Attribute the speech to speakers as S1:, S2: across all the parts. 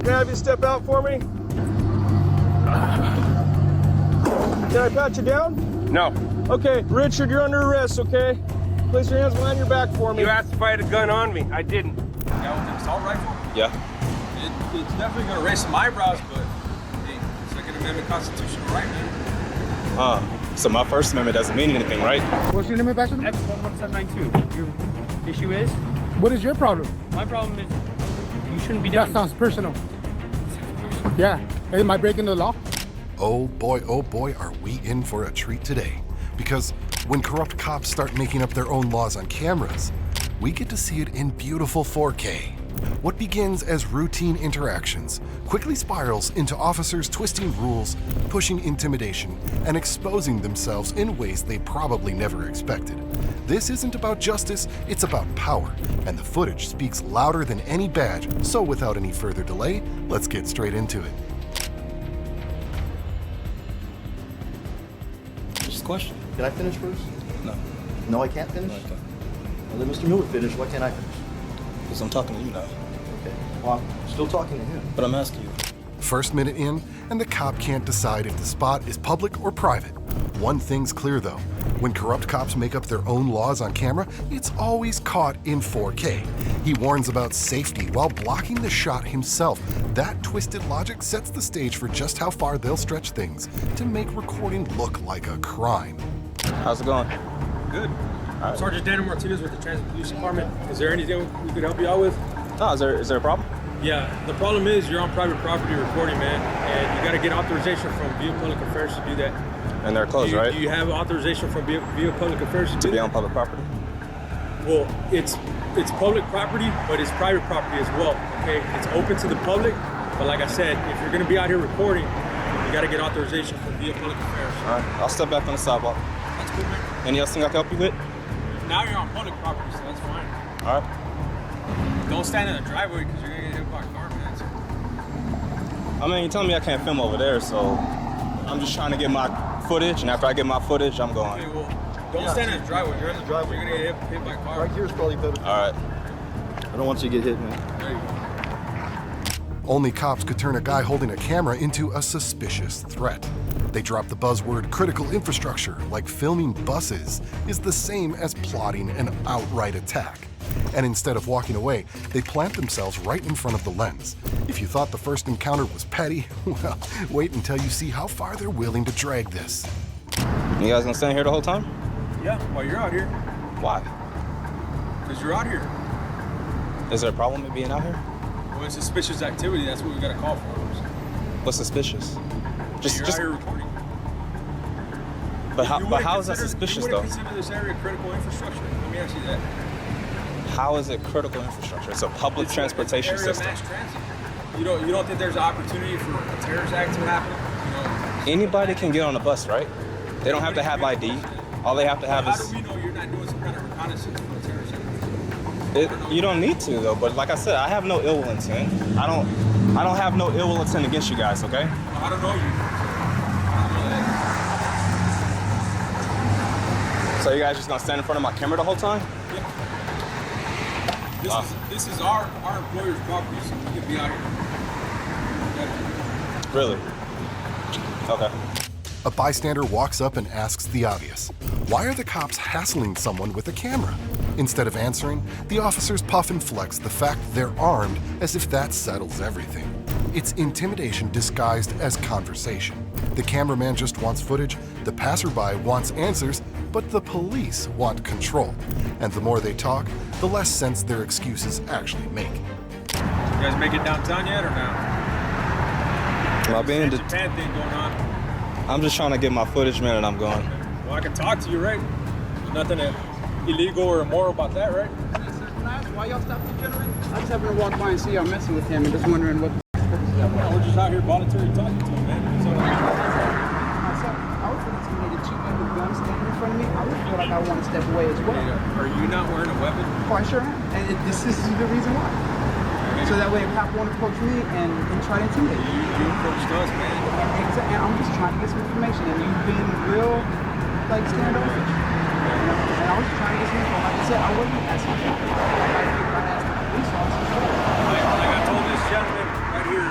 S1: Can I have you step out for me? Can I pat you down?
S2: No.
S1: Okay, Richard, you're under arrest, okay? Place your hands behind your back for me.
S2: You asked if I had a gun on me. I didn't.
S3: Yeah, with an assault rifle?
S2: Yeah.
S3: It's definitely going to raise some eyebrows, but hey, Second Amendment constitutional right, man.
S2: So my First Amendment doesn't mean anything, right?
S4: What's your name, Ambassador?
S5: X11792. Your issue is?
S4: What is your problem?
S5: My problem is you shouldn't be down.
S4: That sounds personal. Yeah. Am I breaking the law?
S6: Oh boy, are we in for a treat today. Because when corrupt cops start making up their own laws on cameras, we get to see it in beautiful 4K. What begins as routine interactions quickly spirals into officers twisting rules, pushing intimidation, and exposing themselves in ways they probably never expected. This isn't about justice, it's about power, and the footage speaks louder than any badge. So without any further delay, let's get straight into it.
S7: Just a question.
S8: Can I finish first?
S7: No.
S8: No, I can't finish?
S7: No, I can't.
S8: Well, let Mr. Miller finish. Why can't I finish?
S7: Because I'm talking to you now.
S8: Okay. Well, I'm still talking to him.
S7: But I'm asking you.
S6: First minute in, and the cop can't decide if the spot is public or private. One thing's clear though, when corrupt cops make up their own laws on camera, it's always caught in 4K. He warns about safety while blocking the shot himself. That twisted logic sets the stage for just how far they'll stretch things to make recording look like a crime.
S2: How's it going?
S3: Good. Sergeant Daniel Martinez with the Transit Police Department. Is there anything we could help you out with?
S2: No, is there a problem?
S3: Yeah, the problem is you're on private property recording, man, and you got to get authorization from Via Public Affairs to do that.
S2: And they're closed, right?
S3: Do you have authorization from Via Public Affairs to do
S2: To be
S3: that?
S2: on public property?
S3: Well, it's public property, but it's private property as well, okay? It's open to the public, but like I said, if you're going to be out here recording, you got to get authorization from Via Public Affairs.
S2: All right, I'll step back on the sidewalk.
S3: That's cool, man.
S2: Any else thing I can help you with?
S3: Now you're on public property, so that's fine.
S2: All right.
S3: Don't stand in the driveway because you're going to get hit by a car, man. So,
S2: I mean, you telling me I can't film over there, so I'm just trying to get my footage, and after I get my footage, I'm going.
S3: okay, well, don't stand in the driveway. You're in the driveway. You're going to get hit by a car.
S8: Right here is probably better.
S2: All right.
S8: I don't want you to get hit, man.
S3: There you go.
S6: Only cops could turn a guy holding a camera into a suspicious threat. They drop the buzzword critical infrastructure, like filming buses is the same as plotting an outright attack. And instead of walking away, they plant themselves right in front of the lens. If you thought the first encounter was petty, well, wait until you see how far they're willing to drag this.
S2: You guys gonna stand here the whole time?
S3: Yeah, while you're out here.
S2: Why?
S3: Because you're out here.
S2: Is there a problem with being out here?
S3: Well, it's suspicious activity. That's what we got to call for.
S2: What's suspicious?
S3: You're out here recording.
S2: But how is that suspicious though?
S3: You wouldn't consider this area critical infrastructure. Let me ask you that.
S2: How is it critical infrastructure? It's a public transportation
S3: it's an area
S2: system.
S3: of mass transit. You don't think there's an opportunity for a terrorist act to happen?
S2: Anybody can get on a bus, right? They don't have to have ID. All they have to have
S3: How
S2: is.
S3: do we know you're not doing some kind of reconnaissance for a terrorist act?
S2: You don't need to though. But like I said, I have no ill intent. I don't have no ill intent against you guys. Okay?
S3: Well, I don't know you.
S2: So you guys just gonna stand in front of my camera the whole time?
S3: This is our employer's property, so we can be out here.
S2: Really? Okay.
S6: A bystander walks up and asks the obvious. Why are the cops hassling someone with a camera? Instead of answering, the officers puff and flex the fact they're armed as if that settles everything. It's intimidation disguised as conversation. The cameraman just wants footage, the passerby wants answers, but the police want control. And the more they talk, the less sense their excuses actually make.
S3: You guys make it downtown yet or not?
S2: Well, being the
S3: Japan thing going on.
S2: I'm just trying to get my footage, man, and I'm going.
S3: Well, I can talk to you, right? There's nothing illegal or immoral about that, right?
S4: Can I ask why y'all stopped the gentleman? I just happened to walk by and see y'all messing with him and just wondering what the purpose of that was.
S3: Yeah, we're just out here voluntarily talking to him, man. So,
S4: I was feeling intimidated. Two men with guns standing in front of me. I would feel like I want to step away as well.
S3: are you not wearing a weapon?
S4: Quite sure am. And this is the reason why. So that way, if cop won't approach me and try to intimidate me.
S3: You approached us, man.
S4: And I'm just trying to get some information. And you've been real, like, standoffish. And I was just trying to get some info. Like I said, I wasn't asking for it. I asked the police officers.
S3: Like I told this gentleman right here,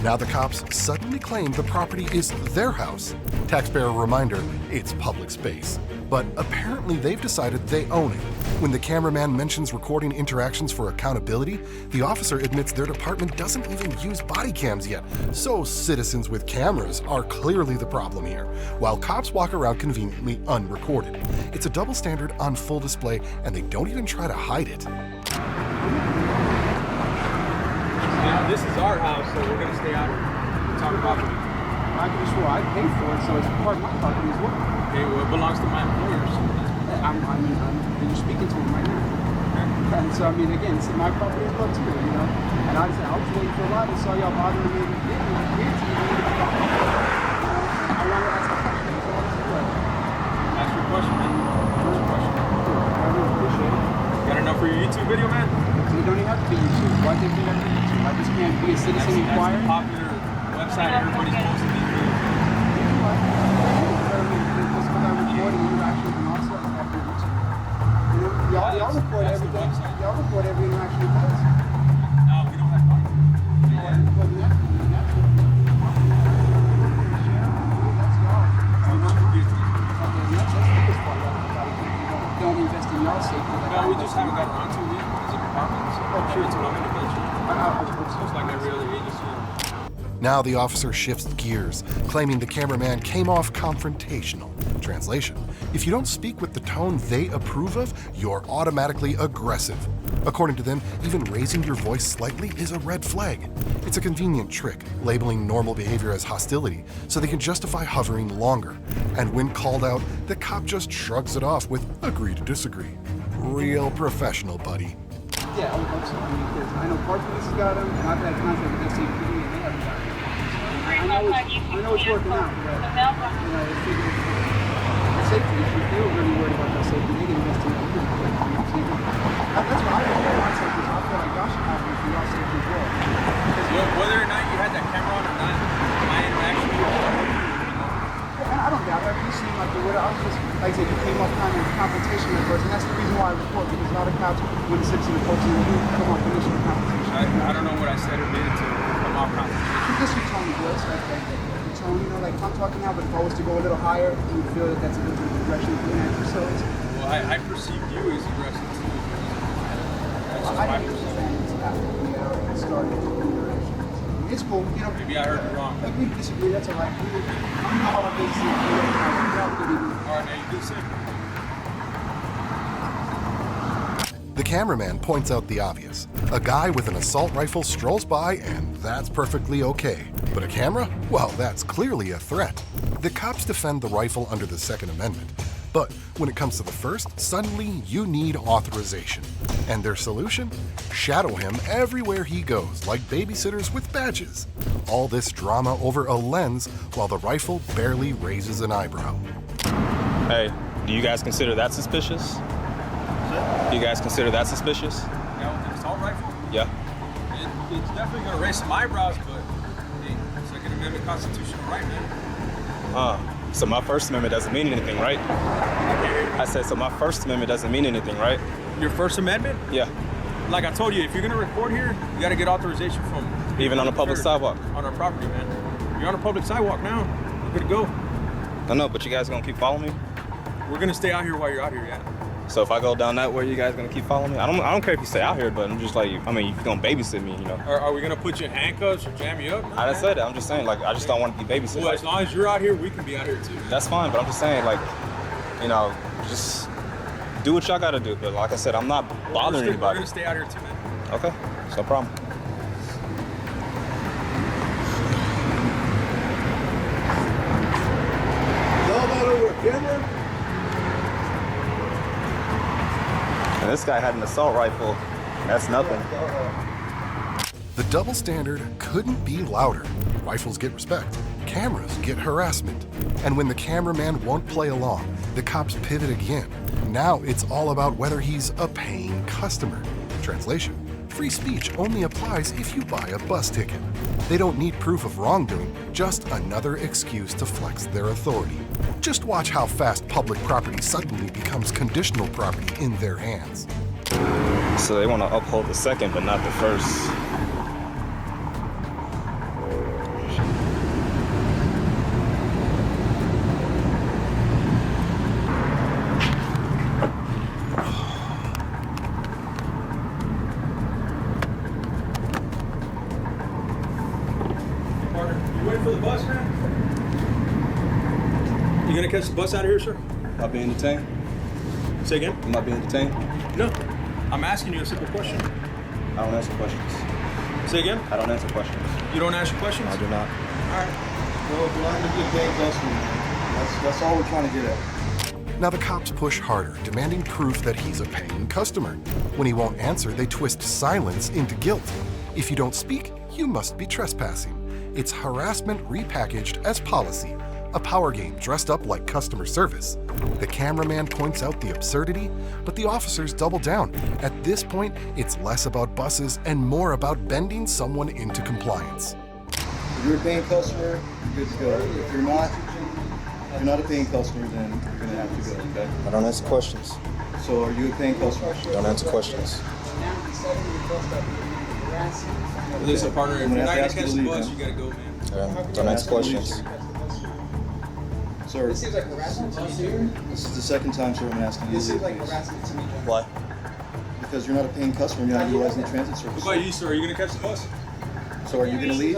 S6: Now the cops suddenly claim the property is their house. Taxpayer reminder, it's public space. But apparently they've decided they own it. When the cameraman mentions recording interactions for accountability, the officer admits their department doesn't even use body cams yet. So citizens with cameras are clearly the problem here, while cops walk around conveniently unrecorded. It's a double standard on full display, and they don't even try to hide it.
S3: Yeah, this is our house, so we're gonna stay out here. It's our property.
S4: I can assure I paid for it, so it's part of my property as well.
S3: Okay, well, it belongs to my employers.
S4: You're speaking to him right now. And so, I mean, again, it's my property as well, too, you know? And I was waiting for a while and saw y'all bothering me. I want to ask a question. So
S3: Ask your question, man. First question.
S4: I really appreciate it.
S3: Got enough for your YouTube video, man?
S4: So you don't even have to be YouTube. Why do you think I have to be YouTube? I just can't be a citizen inquired.
S3: That's a popular website everybody's posting these videos.
S4: Y'all record everything. Y'all record every interaction with us.
S3: No, we don't have time.
S4: Don't invest in y'all safety.
S3: No, we just haven't gotten around to it yet as a department. So I'm sure it's coming eventually. Just like every other agency.
S6: Now the officer shifts gears, claiming the cameraman came off confrontational. Translation: if you don't speak with the tone they approve of, you're automatically aggressive. According to them, even raising your voice slightly is a red flag. It's a convenient trick, labeling normal behavior as hostility so they can justify hovering longer. And when called out, the cop just shrugs it off with agree to disagree. Real professional, buddy.
S4: Yeah, I would hope so. I mean, because I know Park Police has got them, and I've had contact with SAPD, and they haven't got them. I know it's working out, but you know, it's safety. If you feel really worried about that safety, they can investigate it pretty quick. That's what I feel like myself is. I feel like y'all should have one for y'all safety as well.
S3: Whether or not you had that camera on or not, my interaction with you.
S4: I don't doubt that. You seem like you would. I was just, like I said, you came off kind of confrontation at first, and that's the reason why I report, because a lot of cops, when the citizen reports you, you come off initial confrontation.
S3: I don't know what I said or did to come off confrontation.
S4: Just your tone of voice, like that. Your tone, you know, like I'm talking now, but if I was to go a little higher, you would feel that that's a different direction for an answer. So it's,
S3: well, I perceived you as aggressive too. That's just
S4: I
S3: my
S4: didn't
S3: perception.
S4: understand it's after we already started the interaction. It's cool, you know.
S3: Maybe I heard you wrong.
S4: Like we disagree, that's all right. I'm not all about this.
S3: All right, now you do the same.
S6: The cameraman points out the obvious. A guy with an assault rifle strolls by, and that's perfectly okay. But a camera? Well, that's clearly a threat. The cops defend the rifle under the Second Amendment. But when it comes to the first, suddenly you need authorization. And their solution? Shadow him everywhere he goes, like babysitters with badges. All this drama over a lens while the rifle barely raises an eyebrow.
S2: Hey, do you guys consider that suspicious? Do you guys consider that suspicious?
S3: Yeah, with the assault rifle?
S2: Yeah.
S3: It's definitely going to raise some eyebrows, but hey, Second Amendment constitutional right, man.
S2: So my First Amendment doesn't mean anything, right? I said, so my First Amendment doesn't mean anything, right?
S3: Your First Amendment?
S2: Yeah.
S3: Like I told you, if you're going to record here, you got to get authorization from...
S2: Even on a public sidewalk?
S3: On our property, man. You're on a public sidewalk now. You're good to go.
S2: I know, but you guys gonna keep following me?
S3: We're going to stay out here while you're out here, yeah.
S2: So if I go down that way, you guys gonna keep following me? I don't care if you stay out here, but I'm just like, I mean, you're gonna babysit me, you know?
S3: Are we going to put you in handcuffs or jam you up?
S2: I didn't say that. I'm just saying, like, I just don't want to be babysitted.
S3: Well, as long as you're out here, we can be out here too.
S2: That's fine, but I'm just saying, like, you know, just do what y'all gotta do. But like I said, I'm not bothering
S3: We're
S2: anybody.
S3: going to stay out here too, man.
S2: Okay, it's no problem. And this guy had an assault rifle. That's nothing.
S6: The double standard couldn't be louder. Rifles get respect. Cameras get harassment. And when the cameraman won't play along, the cops pivot again. Now it's all about whether he's a paying customer. Translation: free speech only applies if you buy a bus ticket. They don't need proof of wrongdoing, just another excuse to flex their authority. Just watch how fast public property suddenly becomes conditional property in their hands.
S2: So they want to uphold the second, but not the first.
S3: for the bus, man? You gonna catch the bus out of here, sir?
S2: Am I being detained?
S3: Say again?
S2: Am I being detained?
S3: No. I'm asking you a simple question.
S2: I don't answer questions.
S3: Say again?
S2: I don't answer questions.
S3: You don't answer questions?
S2: I do not.
S3: All right.
S8: Well, we're not going to get paying customer, man. That's all we're trying to get at.
S6: Now the cops push harder, demanding proof that he's a paying customer. When he won't answer, they twist silence into guilt. If you don't speak, you must be trespassing. It's harassment repackaged as policy, a power game dressed up like customer service. The cameraman points out the absurdity, but the officers double down. At this point, it's less about buses and more about bending someone into compliance.
S8: If you're a paying customer, you're good to go. If you're not a paying customer, then you're going to have to go, okay?
S2: I don't answer questions.
S8: So are you a paying customer?
S2: I don't answer questions.
S3: Listen, partner, if
S8: I'm
S3: you're
S8: gonna
S3: not
S8: have
S3: gonna
S8: to
S3: catch
S8: ask
S3: the
S8: you to
S3: bus,
S8: leave,
S3: you gotta go, man.
S2: Don't answer questions.
S8: Sir,
S4: This seems like harassment to me, dude.
S8: this is the second time, sir, I'm asking you
S4: This
S8: to
S4: seems
S8: leave,
S4: like
S8: please.
S4: harassment to me.
S2: Why?
S8: Because you're not a paying customer, you're not utilizing the transit service.
S3: What about you, sir? Are you gonna catch the bus?
S8: So are you going to leave?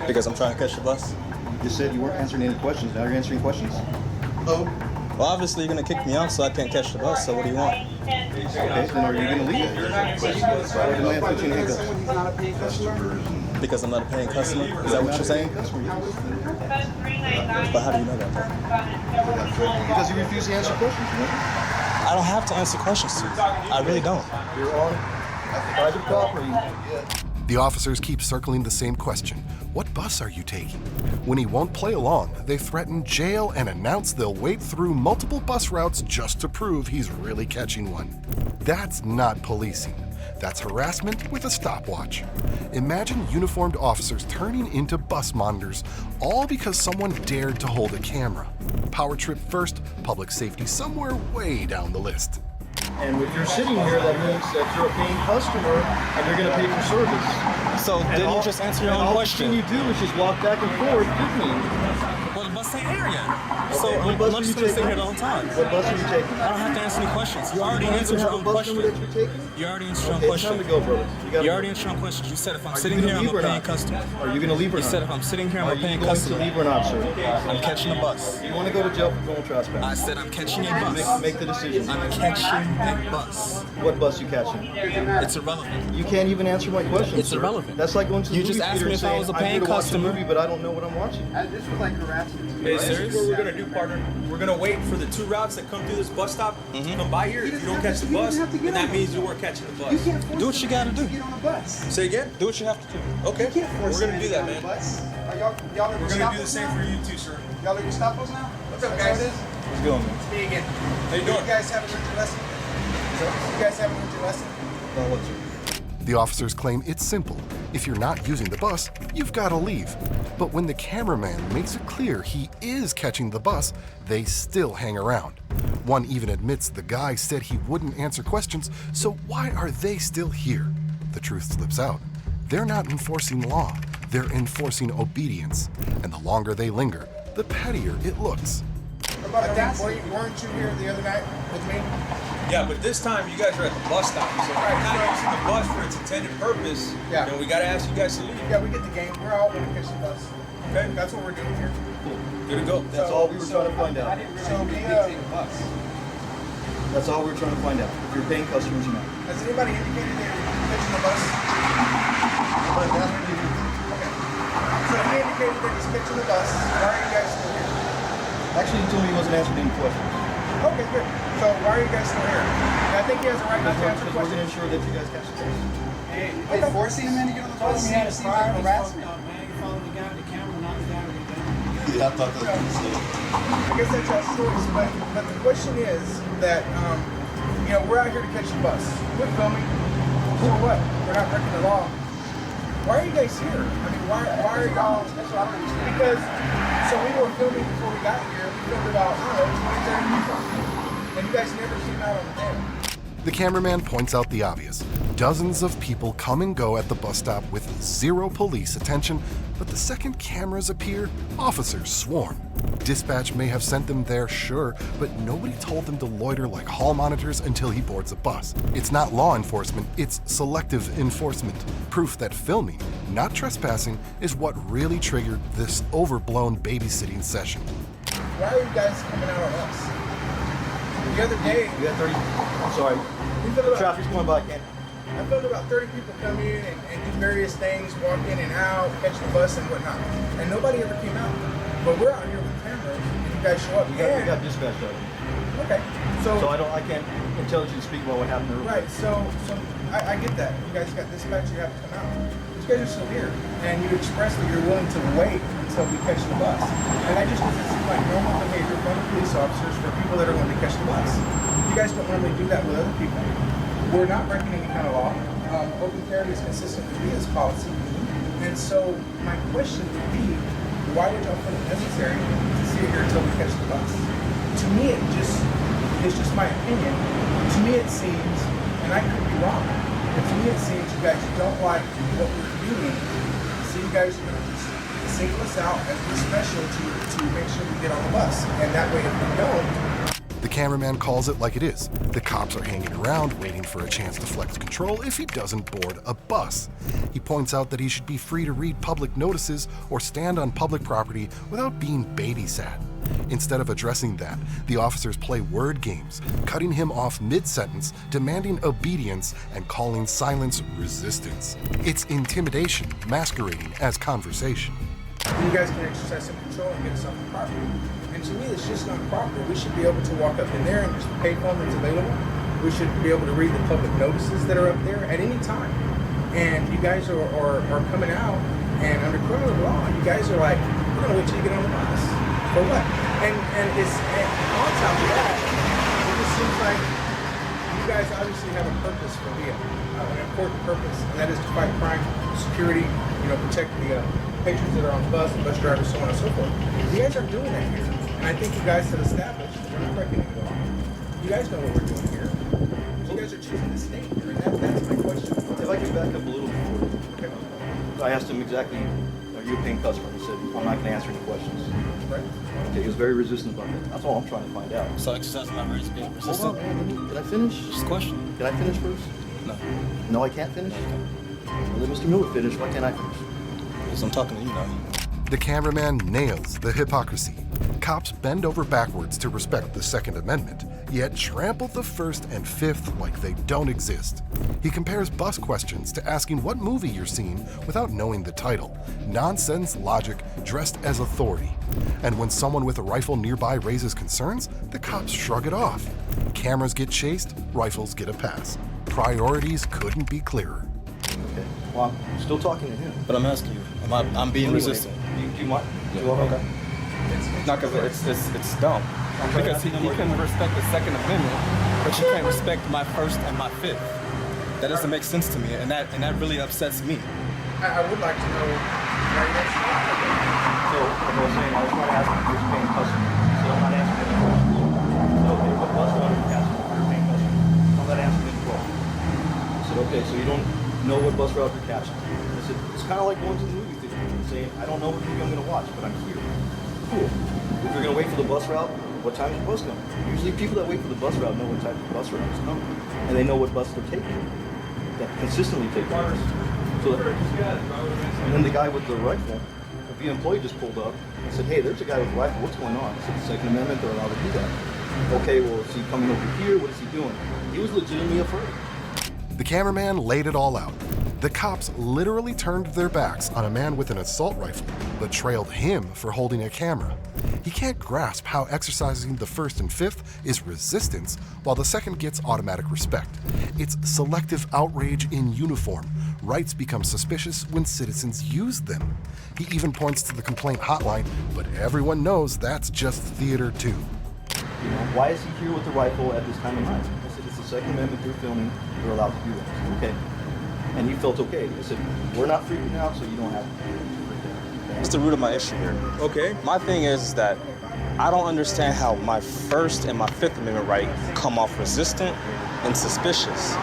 S2: Because I'm trying to catch the bus.
S8: You said you weren't answering any questions. Now you're answering questions?
S2: Well, obviously you're gonna kick me out, so I can't catch the bus. So what do you want?
S8: Okay, then are you going to leave? Or do I have to put you in handcuffs?
S4: Someone who's not a paying customer?
S2: Because I'm not a paying customer? Is that what you're saying? But how do you know that?
S8: Because you refuse to answer questions, man.
S2: I don't have to answer questions to you. I really don't.
S8: You're on private property.
S6: The officers keep circling the same question. What bus are you taking? When he won't play along, they threaten jail and announce they'll wait through multiple bus routes just to prove he's really catching one. That's not policing. That's harassment with a stopwatch. Imagine uniformed officers turning into bus monitors, all because someone dared to hold a camera. Power trip first, public safety somewhere way down the list.
S8: And if you're sitting here, that means that you're a paying customer and you're going to pay for service.
S2: So didn't you just answer your own
S8: all
S2: question?
S8: you do is just walk back and forth with me.
S2: Well, the bus ain't here yet. So
S8: What bus
S2: I'm
S8: are you
S2: just gonna sit
S8: taking?
S2: here the whole time.
S8: What bus are you taking?
S2: I don't have to answer any questions. You already
S8: You
S2: answered your
S8: have a
S2: own
S8: bus
S2: question.
S8: number that you're taking?
S2: You already answered your own
S8: Okay, it's
S2: question.
S8: time to go, brother.
S2: You already answered your own questions. You said if I'm
S8: Are you
S2: sitting
S8: gonna
S2: here, I'm
S8: leave
S2: a
S8: or
S2: paying
S8: not?
S2: customer.
S8: Are you going to leave or
S2: You
S8: not?
S2: said if I'm sitting here,
S8: Are
S2: I'm a
S8: you
S2: paying
S8: going to
S2: customer.
S8: leave or not, sir?
S2: I'm catching a bus.
S8: You want to go to jail for criminal trespass?
S2: I said I'm catching a bus.
S8: Make the decision.
S2: I'm catching a bus.
S8: What bus you catching?
S2: It's irrelevant.
S8: You can't even answer my question.
S2: It's
S8: sir.
S2: irrelevant.
S8: That's like going to the
S2: You
S8: movie
S2: just asked
S8: theater
S2: me
S8: and
S2: if I was a
S8: saying,
S2: paying
S8: I'm here to watch
S2: customer.
S8: a movie, but I don't know what I'm watching.
S4: This was like harassment to me.
S3: Hey,
S4: right?
S3: this is what we're gonna do, partner. We're gonna wait for the two routes that come through this bus stop to come by here. If you don't catch the bus, then that means you weren't catching the
S4: You
S3: bus.
S4: can't force
S2: Do what you gotta do.
S4: to get on a bus.
S3: Say again?
S2: Do what you have to do.
S3: Okay.
S4: You can't force
S3: We're gonna
S4: him
S3: do
S4: to
S3: that,
S4: get on a
S3: man.
S4: bus. Are y'all
S3: We're gonna do the same for you too, sir.
S4: Y'all are Gestapos now? What's up, guys?
S8: What's going on?
S4: It's me again.
S3: How you doing?
S4: You guys haven't learned your lesson? You guys haven't learned your lesson?
S8: No, what's it?
S6: The officers claim it's simple. If you're not using the bus, you've got to leave. But when the cameraman makes it clear he is catching the bus, they still hang around. One even admits the guy said he wouldn't answer questions, so why are they still here? The truth slips out. They're not enforcing law, they're enforcing obedience. And the longer they linger, the pettier it looks.
S4: About a week, weren't you here the other night with me?
S3: Yeah, but this time you guys are at the bus stop. So if you're not using the bus for its intended purpose,
S4: Yeah.
S3: then we gotta ask you guys to leave.
S4: Yeah, we get the game. We're all going to catch the bus.
S3: Okay?
S4: That's what we're doing here.
S3: Good to go.
S8: That's all we were trying to find out.
S4: So
S8: That's all we were trying to find out. If you're paying customers or not.
S4: has anybody indicated they're catching the bus? Okay. So he indicated that he's catching the bus. Why are you guys still here?
S8: Actually, he told me he wasn't answering any questions.
S4: Okay, good. So why are you guys still here? And I think he has a right not to answer
S8: Because we're going to
S4: questions.
S8: ensure that you guys catch the bus.
S4: Hey, forcing him in to get on the bus seems like harassment.
S8: Yeah, I thought that was a mistake.
S4: I guess that's y'all's choice, but the question is that, we're out here to catch the bus. We're filming. For what? We're not breaking the law. Why are you guys here? I mean, why are y'all? That's what I don't understand. Because, so we were filming before we got here. We filmed about, 20, 30 minutes. And you guys never came out on the day.
S6: The cameraman points out the obvious. Dozens of people come and go at the bus stop with zero police attention, but the second cameras appear, officers swarm. Dispatch may have sent them there, sure, but nobody told them to loiter like hall monitors until he boards a bus. It's not law enforcement, it's selective enforcement. Proof that filming, not trespassing, is what really triggered this overblown babysitting session.
S4: Why are you guys coming out on us? The other day,
S8: You got 30. I'm sorry.
S4: we filmed about,
S8: Traffic's going by, Ken.
S4: I filmed about 30 people come in and do various things, walk in and out, catch the bus and whatnot. And nobody ever came out. But we're out here with cameras and you guys show up.
S8: You got dispatched out.
S4: Okay. So
S8: I can't intelligently speak about what happened earlier.
S4: right, so I get that. You guys got dispatch, you have to come out. You guys are still here. And you express that you're willing to wait until we catch the bus. And that just doesn't seem like normal behavior from the police officers for people that are willing to catch the bus. You guys don't normally do that with other people. We're not breaking any kind of law. Open carry is consistent with BS policy. And so my question would be, why would y'all feel it necessary to sit here until we catch the bus? To me, it's just my opinion. To me, it seems, and I could be wrong, but to me it seems you guys don't like what we're doing. So you guys are gonna just single us out as we're special to make sure we get on the bus. And that way, if we don't,
S6: The cameraman calls it like it is. The cops are hanging around, waiting for a chance to flex control if he doesn't board a bus. He points out that he should be free to read public notices or stand on public property without being babysat. Instead of addressing that, the officers play word games, cutting him off mid-sentence, demanding obedience, and calling silence resistance. It's intimidation masquerading as conversation.
S4: you guys can exercise some control and get us off the property. And to me, it's just not proper. We should be able to walk up in there and just pay phone that's available. We should be able to read the public notices that are up there at any time. And you guys are coming out, and under criminal law, you guys are like, we're gonna wait till you get on the bus. For what? And on top of that, it just seems like you guys obviously have a purpose for Leo, an important purpose, and that is to fight crime, security, protect the patrons that are on the bus, the bus drivers, so on and so forth. You guys aren't doing that here. And I think you guys have established that we're not breaking any law. You guys know what we're doing here. You guys are choosing to stay here, and that's my question.
S8: If I could back up a little bit.
S4: Okay.
S8: I asked him exactly, are you a paying customer? He said, I'm not going to answer any questions.
S4: Right.
S8: Okay, he was very resistant about that. That's all I'm trying to find out.
S7: So exercising my rights being
S8: Hold
S7: persistent.
S8: on, man. Can I finish?
S7: Just a question.
S8: Can I finish first?
S7: No.
S8: No, I can't finish? Well, let Mr. Miller finish. Why can't I finish?
S7: Because I'm talking to you now.
S6: The cameraman nails the hypocrisy. Cops bend over backwards to respect the Second Amendment, yet trample the First and Fifth like they don't exist. He compares bus questions to asking what movie you're seeing without knowing the title. Nonsense logic dressed as authority. And when someone with a rifle nearby raises concerns, the cops shrug it off. Cameras get chased, rifles get a pass. Priorities couldn't be clearer.
S8: Okay. Well, I'm still talking to him.
S7: But I'm asking you, I'm being resistant.
S8: Do you mind?
S2: Okay. Not because it's dumb. Because he can respect the Second Amendment, but you can't respect my First and my Fifth. That doesn't make sense to me, and that really upsets me.
S4: I would like to know why you guys
S8: So, like I was saying, I was trying to ask him if he was paying customer. So I'm not answering any questions. So, okay, what bus route are you asking if you're paying customer? I'm not answering any questions. I said, okay, so you don't know what bus route you're catching. I said, it's kind of like going to the movie theater and saying, I don't know what movie I'm going to watch, but I'm here. Cool. If you're going to wait for the bus route, what time is the bus coming? Usually people that wait for the bus route know what type of bus route is coming. And they know what bus they're taking. That consistently take place. So, and then the guy with the rifle, the employee just pulled up and said, hey, there's a guy with a rifle, what's going on? I said, the Second Amendment, they're allowed to do that. Okay, well, is he coming over here? What is he doing? He was legitimately afraid.
S6: The cameraman laid it all out. The cops literally turned their backs on a man with an assault rifle, but trailed him for holding a camera. He can't grasp how exercising the First and Fifth is resistance, while the Second gets automatic respect. It's selective outrage in uniform. Rights become suspicious when citizens use them. He even points to the complaint hotline, but everyone knows that's just theater too.
S8: You know, why is he here with the rifle at this time of night? I said, it's the Second Amendment, they're filming, they're allowed to do that. Okay. And he felt okay. I said, we're not freaking out, so you don't have to.
S2: That's the root of my issue here.
S3: Okay.
S2: My thing is that I don't understand how my First and my Fifth Amendment right come off resistant and suspicious.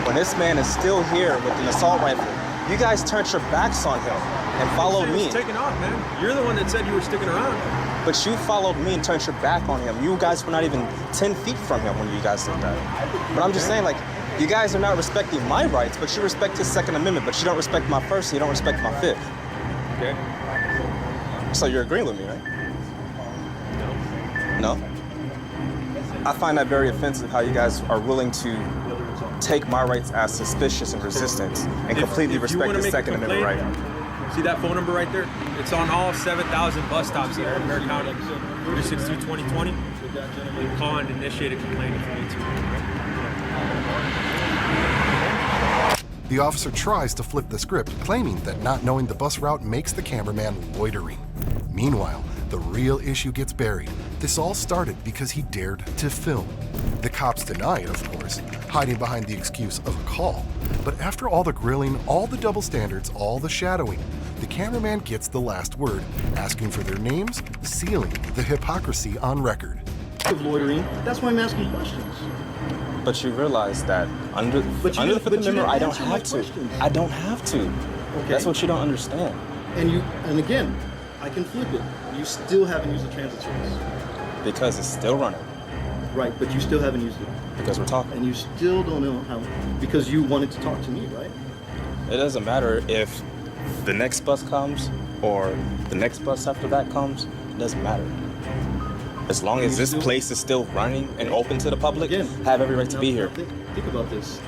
S2: When this man is still here with an assault rifle, you guys turned your backs on him and followed me.
S3: He's taking off, man. You're the one that said you were sticking around.
S2: But you followed me and turned your back on him. You guys were not even 10 feet from him when you guys did that. But I'm just saying, like, you guys are not respecting my rights, but you respect his Second Amendment, but you don't respect my first and you don't respect my fifth.
S3: Okay.
S2: So you're agreeing with me, right? No? I find that very offensive how you guys are willing to take my rights as suspicious and resistance and completely respect the Second Amendment right.
S3: See that phone number right there? It's on all 7,000 bus stops here in Bear County. 362-2020. Call and initiate a complaint if you need to.
S6: The officer tries to flip the script, claiming that not knowing the bus route makes the cameraman loitering. Meanwhile, the real issue gets buried. This all started because he dared to film. The cops deny it, of course, hiding behind the excuse of a call. But after all the grilling, all the double standards, all the shadowing, the cameraman gets the last word, asking for their names, sealing the hypocrisy on record.
S7: Of loitering, that's why I'm asking questions.
S2: But you realize that under the Fifth Amendment, I don't have to. I don't have to.
S7: Okay.
S2: That's what you don't understand.
S7: And again, I can flip it. You still haven't used the transit service.
S2: Because it's still running.
S7: Right, but you still haven't used it.
S2: Because we're talking.
S7: And you still don't know how, because you wanted to talk to me, right?
S2: It doesn't matter if the next bus comes or the next bus after that comes. It doesn't matter. As long as this place is still running and open to the public, have every right to be here.
S7: Think about this.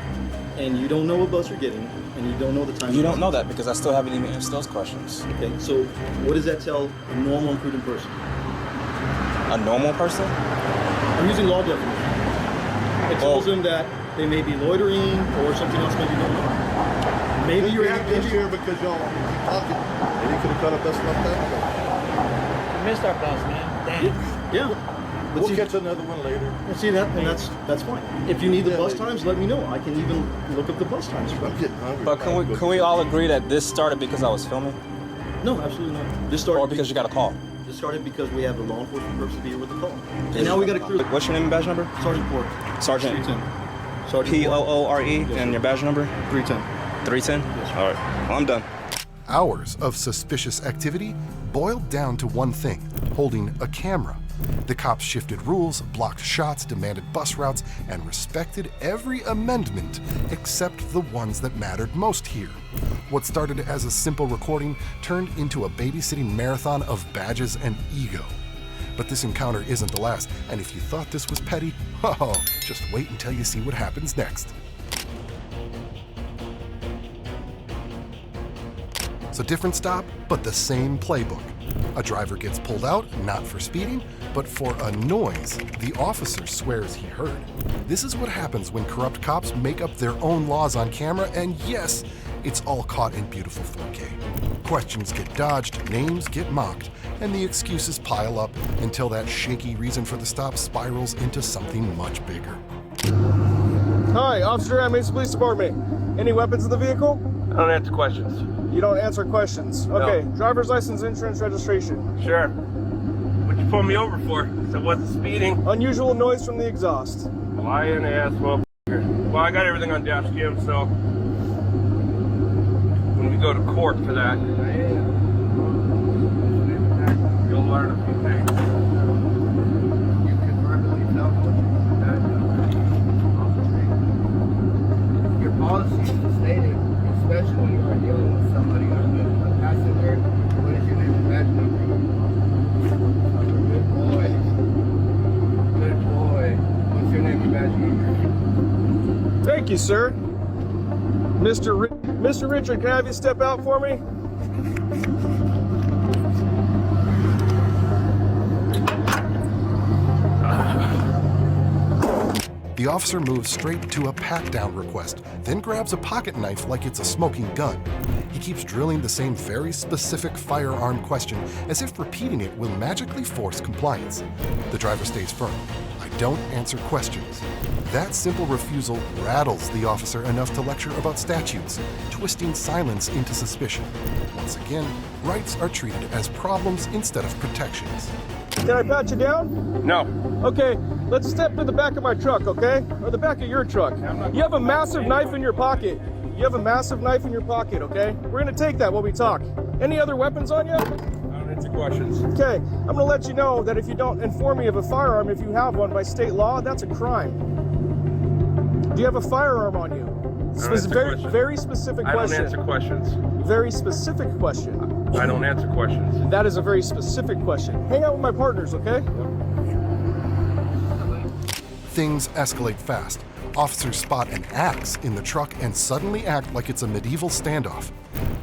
S7: And you don't know what bus you're getting, and you don't know the time.
S2: You don't know that because I still haven't even answered those questions.
S7: Okay, so what does that tell a normal and prudent person?
S2: A normal person?
S7: I'm using law definition. It tells them that they may be loitering or something else maybe going on. Maybe you're
S9: here because y'all keep talking. And you could have cut a bus like that.
S5: We missed our bus, man. Damn.
S7: Yeah. But
S9: We'll catch another one later.
S7: See that, and that's fine. If you need the bus times, let me know. I can even look up the bus times.
S9: I'm getting hungry.
S2: But can we all agree that this started because I was filming?
S7: No, absolutely not. This started
S2: Or because you got a call?
S7: This started because we have the law enforcement purpose to be here with the call. And now we got to clear.
S2: What's your name and badge number?
S7: Sergeant Pork.
S2: Sergeant.
S7: 310. Sergeant
S2: P-O-O-R-E.
S7: Yes,
S2: And your badge number?
S7: 310.
S2: 310?
S7: Yes, sir.
S2: All right. Well, I'm done.
S6: Hours of suspicious activity boiled down to one thing: holding a camera. The cops shifted rules, blocked shots, demanded bus routes, and respected every amendment except the ones that mattered most here. What started as a simple recording turned into a babysitting marathon of badges and ego. But this encounter isn't the last, and if you thought this was petty, oh, just wait until you see what happens next. It's a different stop, but the same playbook. A driver gets pulled out, not for speeding, but for a noise the officer swears he heard. This is what happens when corrupt cops make up their own laws on camera, and yes, it's all caught in beautiful 4K. Questions get dodged, names get mocked, and the excuses pile up until that shaky reason for the stop spirals into something much bigger.
S1: Hi, Officer at Mason Police Department. Any weapons in the vehicle?
S10: I don't answer questions.
S1: You don't answer questions. Okay, driver's license, insurance, registration.
S10: Sure. What'd you pull me over for? So what's speeding?
S1: Unusual noise from the exhaust.
S10: Lying ass motherfucker. Well, I got everything on dash cam, so when we go to court for that, you'll learn a few things.
S4: You can verbally tell what your policy is stating, especially when you are dealing with somebody on a passenger. What is your name and badge number? Good boy. Good boy. What's your name and badge number?
S1: Thank you, sir. Mr. Richard, can I have you step out for me?
S6: The officer moves straight to a pat-down request, then grabs a pocket knife like it's a smoking gun. He keeps drilling the same very specific firearm question as if repeating it will magically force compliance. The driver stays firm. I don't answer questions. That simple refusal rattles the officer enough to lecture about statutes, twisting silence into suspicion. Once again, rights are treated as problems instead of protections.
S1: Can I pat you down?
S10: No.
S1: Okay, let's step to the back of my truck, okay? Or the back of your truck. You have a massive knife in your pocket. You have a massive knife in your pocket, okay? We're gonna take that while we talk. Any other weapons on you?
S10: I don't answer questions.
S1: Okay, I'm gonna let you know that if you don't inform me of a firearm, if you have one by state law, that's a crime. Do you have a firearm on you? Very specific
S10: I don't
S1: question.
S10: answer questions.
S1: Very specific question.
S10: I don't answer questions.
S1: That is a very specific question. Hang out with my partners, okay?
S6: Things escalate fast. Officers spot an axe in the truck and suddenly act like it's a medieval standoff.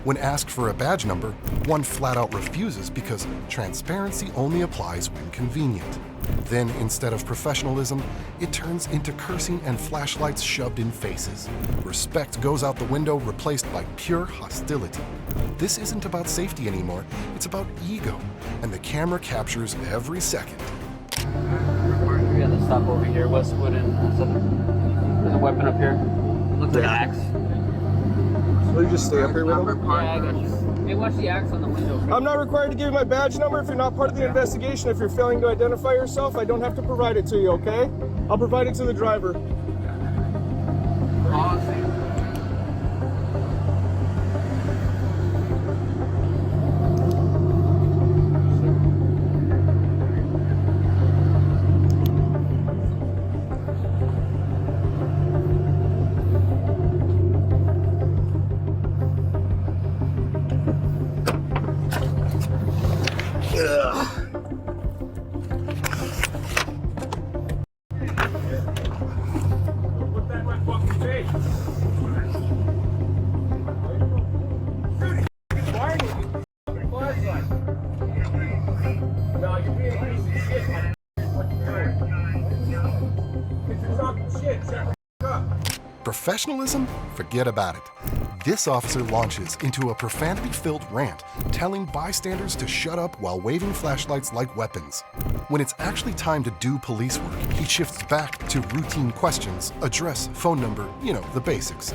S6: When asked for a badge number, one flat out refuses because transparency only applies when convenient. Then, instead of professionalism, it turns into cursing and flashlights shoved in faces. Respect goes out the window, replaced by pure hostility. This isn't about safety anymore, it's about ego, and the camera captures every second.
S11: We got to stop over here, Westwood and there's a weapon up here. Looks like an axe.
S1: So you just stay up here with them?
S11: Yeah, I got you. Hey, watch the axe on the window.
S1: I'm not required to give you my badge number if you're not part of the investigation. If you're failing to identify yourself, I don't have to provide it to you, okay? I'll provide it to the driver.
S10: Put that in my fucking face. Dude, he's lying with you. Fucking flashlight. No, you're being a piece of shit, man. What you doing? Because you're talking shit. Shut the fuck up.
S6: Professionalism? Forget about it. This officer launches into a profanity-filled rant, telling bystanders to shut up while waving flashlights like weapons. When it's actually time to do police work, he shifts back to routine questions, address, phone number, the basics.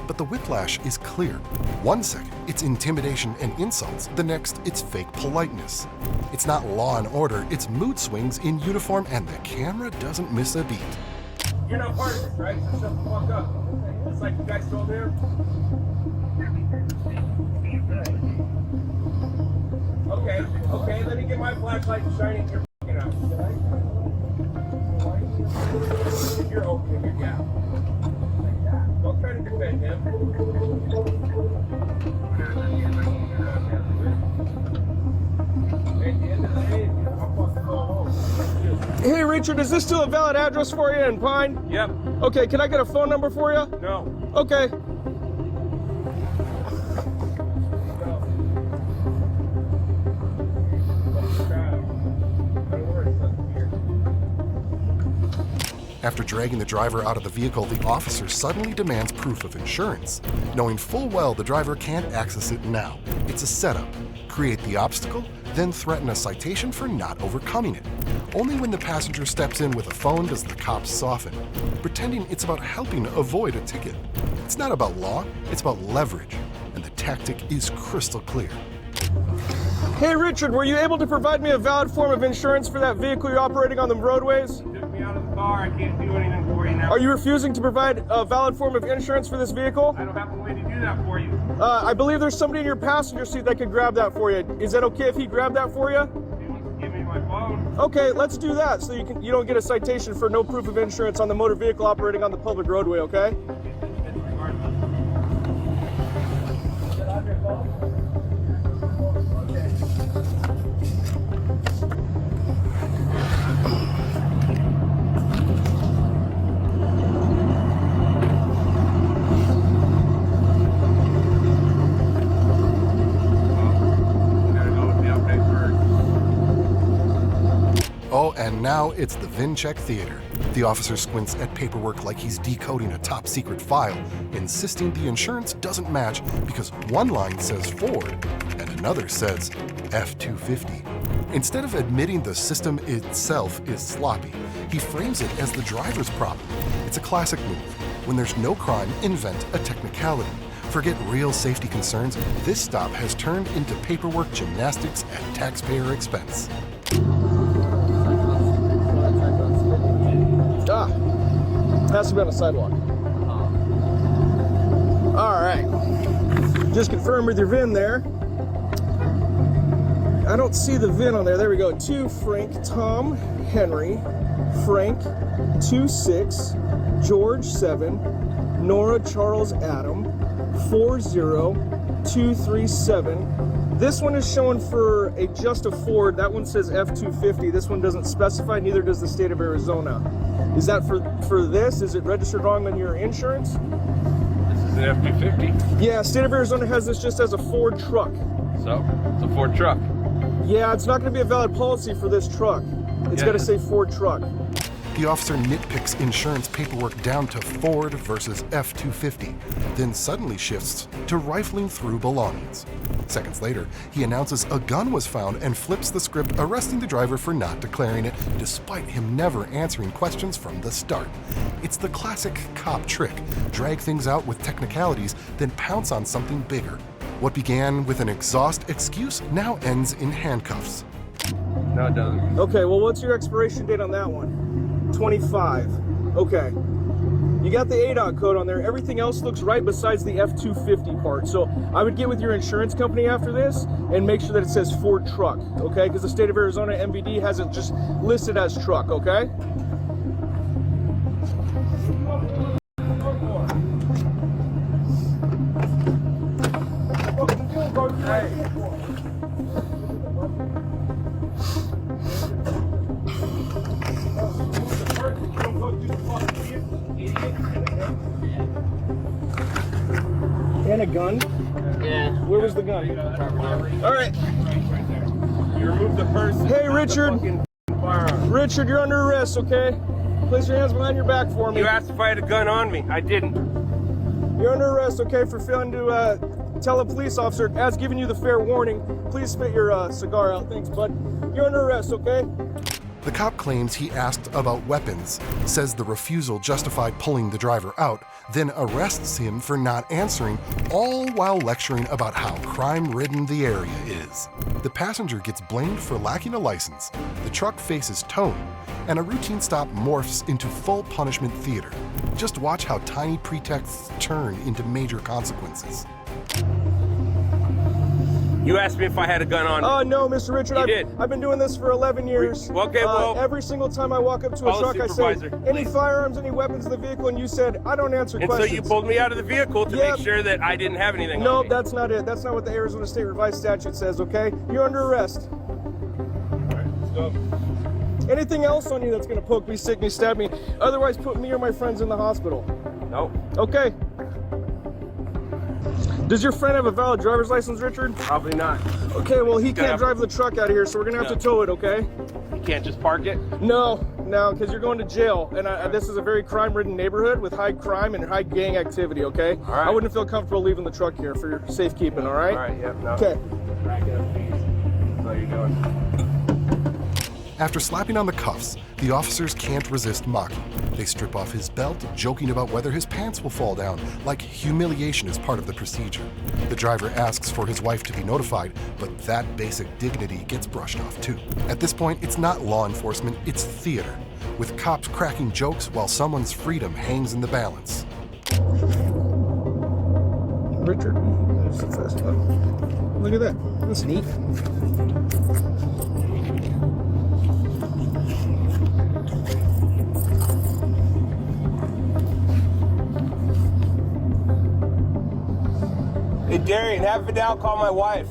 S6: But the whiplash is clear. 1 second, it's intimidation and insults. The next, it's fake politeness. It's not law and order, it's mood swings in uniform, and the camera doesn't miss a beat.
S10: You're not part of this, right? So shut the fuck up. It's like you guys told him. Okay, let me get my flashlight and shine it in your fucking eyes. You're opening your gap. Like that. Don't try to defend him. At the end of the day, I'll fucking go home.
S1: Hey, Richard, is this still a valid address for you in Pine?
S10: Yep.
S1: Okay, can I get a phone number for you?
S10: No.
S1: Okay.
S6: After dragging the driver out of the vehicle, the officer suddenly demands proof of insurance, knowing full well the driver can't access it now. It's a setup. Create the obstacle, then threaten a citation for not overcoming it. Only when the passenger steps in with a phone does the cop soften, pretending it's about helping avoid a ticket. It's not about law, it's about leverage, and the tactic is crystal clear.
S1: Hey, Richard, were you able to provide me a valid form of insurance for that vehicle you're operating on the roadways?
S10: Took me out of the car. I can't do anything for you now.
S1: Are you refusing to provide a valid form of insurance for this vehicle?
S10: I don't have a way to do that for you.
S1: I believe there's somebody in your passenger seat that could grab that for you. Is that okay if he grabbed that for you?
S10: He wants to give me my phone.
S1: Okay, let's do that so you don't get a citation for no proof of insurance on the motor vehicle operating on the public roadway, okay?
S6: Oh, and now it's the VinCheck Theater. The officer squints at paperwork like he's decoding a top-secret file, insisting the insurance doesn't match because one line says Ford and another says F-250. Instead of admitting the system itself is sloppy, he frames it as the driver's problem. It's a classic move. When there's no crime, invent a technicality. Forget real safety concerns. This stop has turned into paperwork gymnastics at taxpayer expense.
S1: Ah, has to be on the sidewalk. All right. Just confirm with your VIN there. I don't see the VIN on there. There we go. To Frank, Tom, Henry, Frank, 26, George 7, Nora, Charles, Adam, 40237. This one is showing for a just a Ford. That one says F250. This one doesn't specify, neither does the state of Arizona. Is that for this? Is it registered wrong on your insurance?
S10: This is an F-250.
S1: Yeah, state of Arizona has this just as a Ford truck.
S10: So, it's a Ford truck.
S1: Yeah, it's not going to be a valid policy for this truck. It's got to say Ford truck.
S6: The officer nitpicks insurance paperwork down to Ford versus F-250, then suddenly shifts to rifling through belongings. Seconds later, he announces a gun was found and flips the script, arresting the driver for not declaring it, despite him never answering questions from the start. It's the classic cop trick: drag things out with technicalities, then pounce on something bigger. What began with an exhaust excuse now ends in handcuffs.
S10: No, it doesn't.
S1: Okay, well, what's your expiration date on that one? 25. Okay. You got the ADOT code on there. Everything else looks right besides the F-250 part. So I would get with your insurance company after this and make sure that it says Ford truck, okay? Because the state of Arizona MVD has it just listed as truck, okay? And a gun?
S11: Yeah.
S1: Where was the gun? All right.
S10: You remove the person.
S1: Hey, Richard. Richard, you're under arrest, okay? Place your hands behind your back for me.
S10: You asked if I had a gun on me. I didn't.
S1: You're under arrest, okay, for failing to tell a police officer, as giving you the fair warning. Please spit your cigar out. Thanks, bud. You're under arrest, okay?
S6: The cop claims he asked about weapons, says the refusal justified pulling the driver out, then arrests him for not answering, all while lecturing about how crime-ridden the area is. The passenger gets blamed for lacking a license, the truck faces towing, and a routine stop morphs into full punishment theater. Just watch how tiny pretexts turn into major consequences.
S10: You asked me if I had a gun on me.
S1: Oh, no, Mr. Richard. I've been doing this for 11 years.
S10: Okay, well.
S1: Every single time I walk up to a truck, I say, any firearms, any weapons in the vehicle, and you said, I don't answer questions.
S10: And so you pulled me out of the vehicle to make sure that I didn't have anything on me.
S1: No, that's not it. That's not what the Arizona State Revised Statute says, okay? You're under arrest.
S10: All right, let's go.
S1: Anything else on you that's going to poke me, stick me, stab me? Otherwise, put me or my friends in the hospital.
S10: No.
S1: Okay. Does your friend have a valid driver's license, Richard?
S10: Probably not.
S1: Okay, well, he can't drive the truck out of here, so we're going to have to tow it, okay?
S10: You can't just park it?
S1: No, because you're going to jail. And this is a very crime-ridden neighborhood with high crime and high gang activity, okay?
S10: All right.
S1: I wouldn't feel comfortable leaving the truck here for your safekeeping, all right?
S10: All right, yeah, no.
S1: Okay.
S10: Rack it up, please. That's all you're doing.
S6: After slapping on the cuffs, the officers can't resist mocking. They strip off his belt, joking about whether his pants will fall down, like humiliation is part of the procedure. The driver asks for his wife to be notified, but that basic dignity gets brushed off too. At this point, it's not law enforcement, it's theater, with cops cracking jokes while someone's freedom hangs in the balance.
S1: Richard, look at that. That's neat.
S10: Hey, Darian, have Vidal call my wife.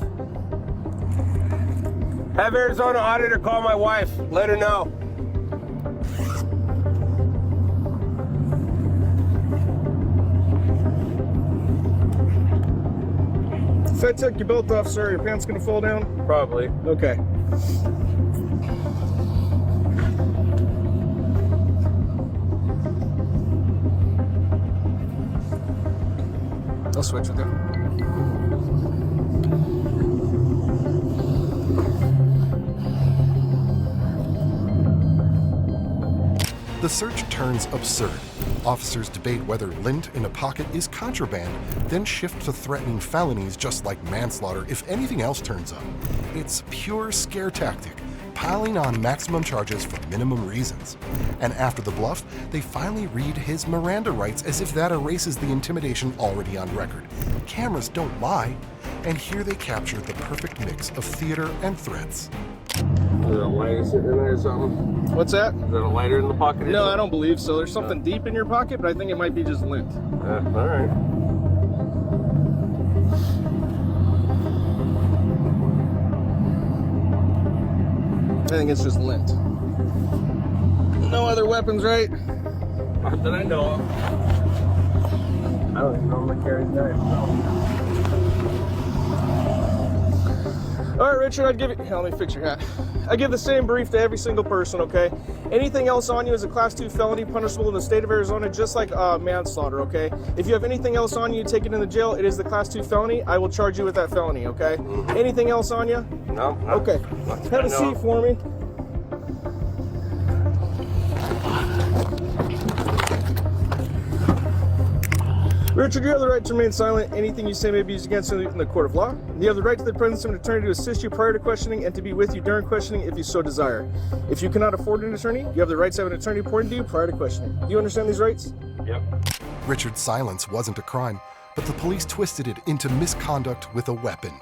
S10: Have Arizona Auditor call my wife. Let her know.
S1: If I take your belt off, sir, your pants gonna fall down?
S10: Probably.
S1: Okay. I'll switch with you.
S6: The search turns absurd. Officers debate whether lint in a pocket is contraband, then shift to threatening felonies just like manslaughter if anything else turns up. It's pure scare tactic, piling on maximum charges for minimum reasons. And after the bluff, they finally read his Miranda rights as if that erases the intimidation already on record. Cameras don't lie, and here they capture the perfect mix of theater and threats.
S10: Is there a lighter sitting in there or something?
S1: What's that?
S10: Is there a lighter in the pocket?
S1: No, I don't believe so. There's something deep in your pocket, but I think it might be just lint.
S10: All right.
S1: I think it's just lint. No other weapons, right?
S10: Not that I know of. I don't even know if I carry a knife.
S1: All right, Richard, I'd give it. Here, let me fix your hat. I give the same brief to every single person, okay? Anything else on you is a Class 2 felony punishable in the state of Arizona, just like manslaughter, okay? If you have anything else on you, take it in the jail. It is the Class 2 felony. I will charge you with that felony, okay? Anything else on you?
S10: No.
S1: Okay. Have a seat for me. Richard, you have the right to remain silent. Anything you say may be used against you in the court of law. You have the right to the presence of an attorney to assist you prior to questioning and to be with you during questioning if you so desire. If you cannot afford an attorney, you have the right to have an attorney reporting to you prior to questioning. Do you understand these rights?
S10: Yep.
S6: Richard's silence wasn't a crime, but the police twisted it into misconduct with a weapon.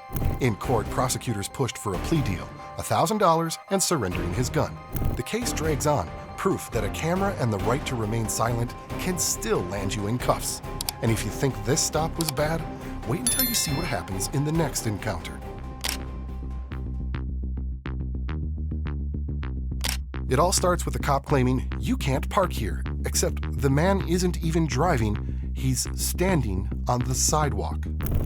S6: In court, prosecutors pushed for a plea deal, $1,000 and surrendering his gun. The case drags on, proof that a camera and the right to remain silent can still land you in cuffs. And if you think this stop was bad, wait until you see what happens in the next encounter. It all starts with the cop claiming, "You can't park here," except the man isn't even driving, he's standing on the sidewalk.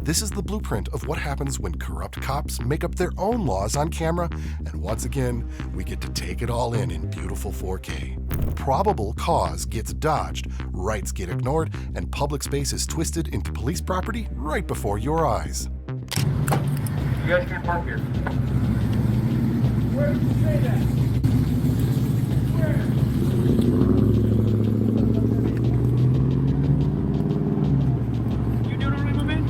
S6: This is the blueprint of what happens when corrupt cops make up their own laws on camera, and once again, we get to take it all in beautiful 4K. Probable cause gets dodged, rights get ignored, and public space is twisted into police property right before your eyes.
S10: You guys can't park here.
S4: Where did you say that? Where?
S11: You doing all right, my man?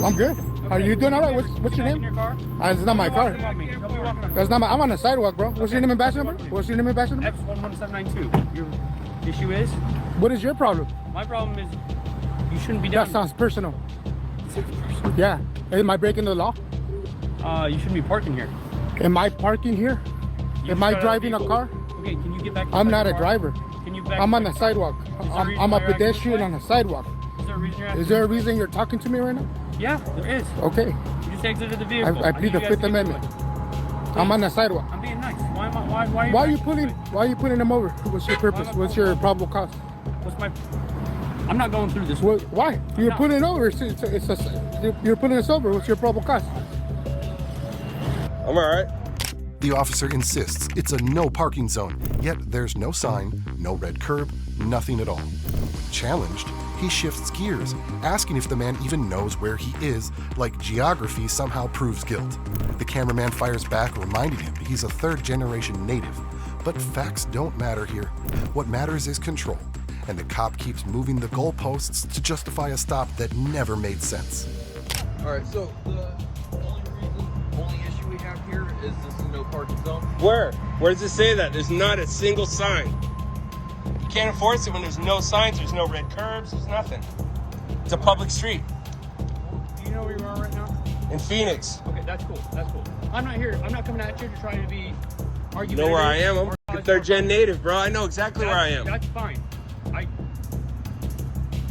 S12: I'm good. Are you doing all right? What's your
S11: In
S12: name?
S11: your car?
S12: It's not my car.
S11: Help me walk on.
S12: That's not my. I'm on the sidewalk, bro. What's your name and badge number? What's your name and badge number?
S11: F11792. Your issue is?
S12: What is your problem?
S11: My problem is you shouldn't be down.
S12: That sounds personal. Yeah. Am I breaking the law?
S11: You shouldn't be parking here.
S12: Am I parking here?
S11: You
S12: Am I
S11: shut
S12: driving a
S11: vehicle.
S12: car?
S11: Okay, can you get back?
S12: I'm not
S11: inside
S12: a
S11: your car?
S12: driver.
S11: Can you back?
S12: I'm on the
S11: inside your
S12: sidewalk.
S11: car? Is there a reason
S12: I'm
S11: why
S12: a
S11: you're acting this
S12: pedestrian
S11: way?
S12: on the sidewalk.
S11: Is there a reason you're acting
S12: Is there a
S11: this way?
S12: reason you're talking to me right now?
S11: Yeah, there is.
S12: Okay.
S11: You just exited the vehicle.
S12: I plead the Fifth Amendment. I'm on the sidewalk.
S11: I'm being nice. Why
S12: Why are you pulling them over? What's your purpose? What's your probable cause?
S11: What's my? I'm not going through this.
S12: Why? You're
S11: No.
S12: pulling over. You're pulling us over. What's your probable cause?
S1: I'm all right.
S6: The officer insists it's a no parking zone, yet there's no sign, no red curb, nothing at all. When challenged, he shifts gears, asking if the man even knows where he is, like geography somehow proves guilt. The cameraman fires back, reminding him he's a third-generation native. But facts don't matter here. What matters is control, and the cop keeps moving the goalposts to justify a stop that never made sense.
S2: All right, so the only issue we have here is this is no parking zone.
S10: Where? Where does it say that? There's not a single sign. You can't enforce it when there's no signs, there's no red curbs, there's nothing. It's a public street
S11: Do you know where you are right now?
S10: in Phoenix.
S11: Okay, that's cool. That's cool. I'm not here. I'm not coming at you to try to be argumentative.
S10: You know where I am? I'm a third gen native, bro. I know exactly where I am.
S11: That's fine.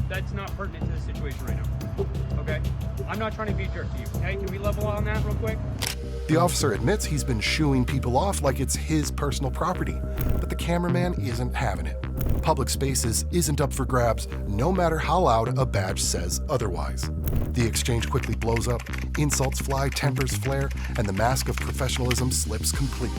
S11: That's not pertinent to the situation right now. Okay? I'm not trying to be a jerk to you. Okay? Can we level on that real quick?
S6: The officer admits he's been shooing people off like it's his personal property, but the cameraman isn't having it. Public spaces isn't up for grabs, no matter how loud a badge says otherwise. The exchange quickly blows up, insults fly, tempers flare, and the mask of professionalism slips completely.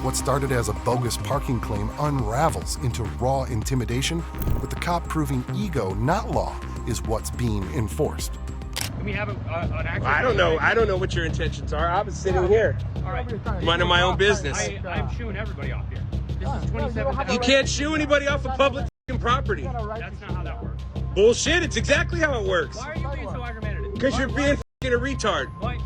S6: What started as a bogus parking claim unravels into raw intimidation, with the cop proving ego, not law, is what's being enforced.
S11: Can we have an actual...
S10: I don't know. I don't know what your intentions are. I was sitting here,
S11: All right.
S10: minding my own business.
S11: I'm shooing everybody off here. This is 27.
S10: You can't shoo anybody off of public fucking property.
S11: That's not how that works.
S10: Bullshit, it's exactly how it works.
S11: Why are you being so argumentative?
S10: Because you're being fucking a retard.
S11: Why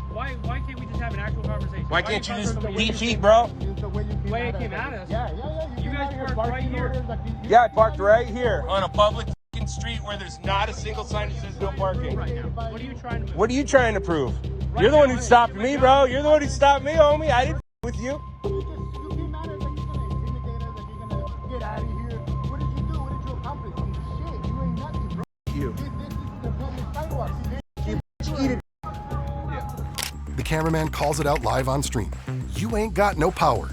S11: can't we just have an actual conversation?
S10: Why can't you just eat feet, bro?
S11: The way it came at us.
S4: Yeah.
S11: You guys parked right here.
S10: Yeah, I parked right here on a public fucking street where there's not a single sign that says no parking.
S11: Right now. What are you trying to?
S10: What are you trying to prove? You're the one who stopped me, bro. You're the one who stopped me, homie. I didn't with you.
S4: You be mad at like you're gonna intimidate us, like you're gonna get out of here. What did you do? What did you accomplish? Shit, you ain't nothing, bro.
S10: You.
S4: This is the public sidewalk.
S6: The cameraman calls it out live on stream. You ain't got no power.